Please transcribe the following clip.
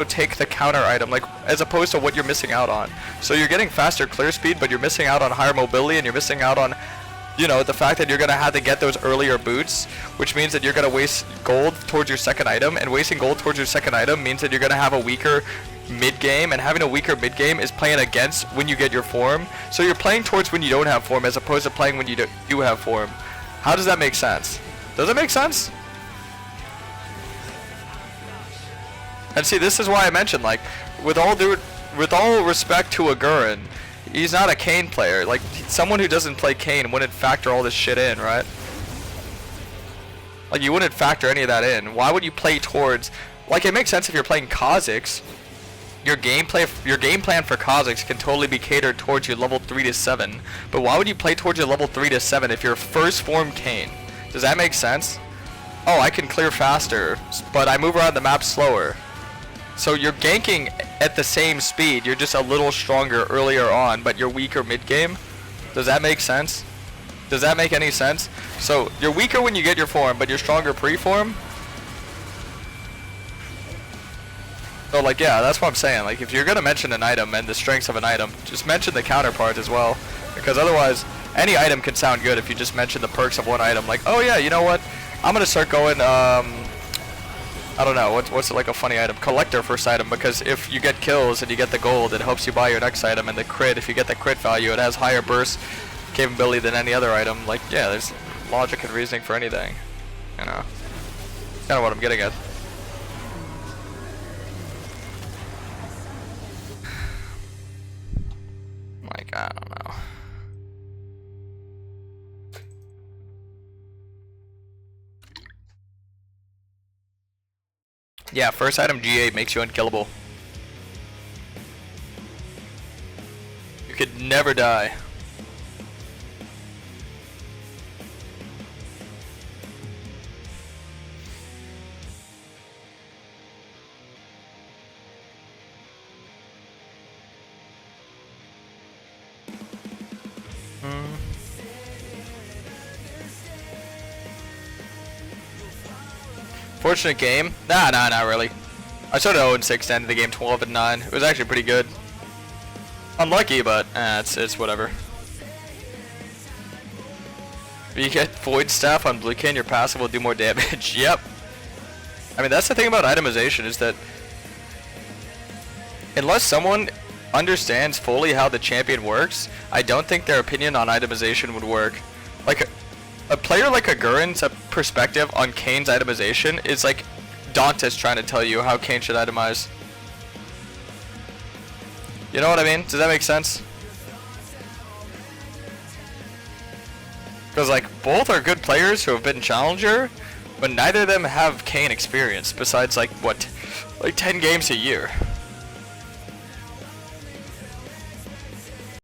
take the counter item, like as opposed to what you're missing out on. So you're getting faster clear speed, but you're missing out on higher mobility, and you're missing out on, you know, the fact that you're gonna have to get those earlier boots, which means that you're gonna waste gold towards your second item, and wasting gold towards your second item means that you're gonna have a weaker mid game, and having a weaker mid game is playing against when you get your form. So you're playing towards when you don't have form as opposed to playing when you do have form. How does that make sense? Does it make sense? And see, this is why I mentioned, like, with all respect to a Gurren, he's not a Kayn player. Like, someone who doesn't play Kayn wouldn't factor all this shit in, right? Like, you wouldn't factor any of that in. Why would you play towards, like, it makes sense if you're playing Kha'Zix. Your game plan for Kha'Zix can totally be catered towards your level 3 to 7. But why would you play towards your level 3 to 7 if you're first form Kayn? Does that make sense? Oh, I can clear faster, but I move around the map slower. So you're ganking at the same speed, you're just a little stronger earlier on, but you're weaker mid-game? Does that make sense? Does that make any sense? So you're weaker when you get your form, but you're stronger pre-form? So like, yeah, that's what I'm saying. Like, if you're gonna mention an item and the strengths of an item, just mention the counterparts as well. Because otherwise, any item can sound good if you just mention the perks of one item. Like, oh yeah, you know what? I'm gonna start going, I don't know, what's like a funny item? Collector first item, because if you get kills and you get the gold, it helps you buy your next item, and the crit, if you get the crit value, it has higher burst capability than any other item. Like, yeah, there's logic and reasoning for anything, you know. Kind of what I'm getting at. Like, I don't know. Yeah, first item G8 makes you unkillable. You could never die. Fortunate game? Nah, not really. I started 0-6, ended the game 12-9. It was actually pretty good. Unlucky, but it's whatever. If you get Void Staff on Blue Kayn, your passive will do more damage. Yep. I mean, that's the thing about itemization, is that unless someone understands fully how the champion works, I don't think their opinion on itemization would work. Like, a player like a Gurren's perspective on Kayn's itemization is like Dante's trying to tell you how Kayn should itemize. You know what I mean? Does that make sense? Because like, both are good players who have been Challenger, but neither of them have Kayn experience besides like, what, like 10 games a year.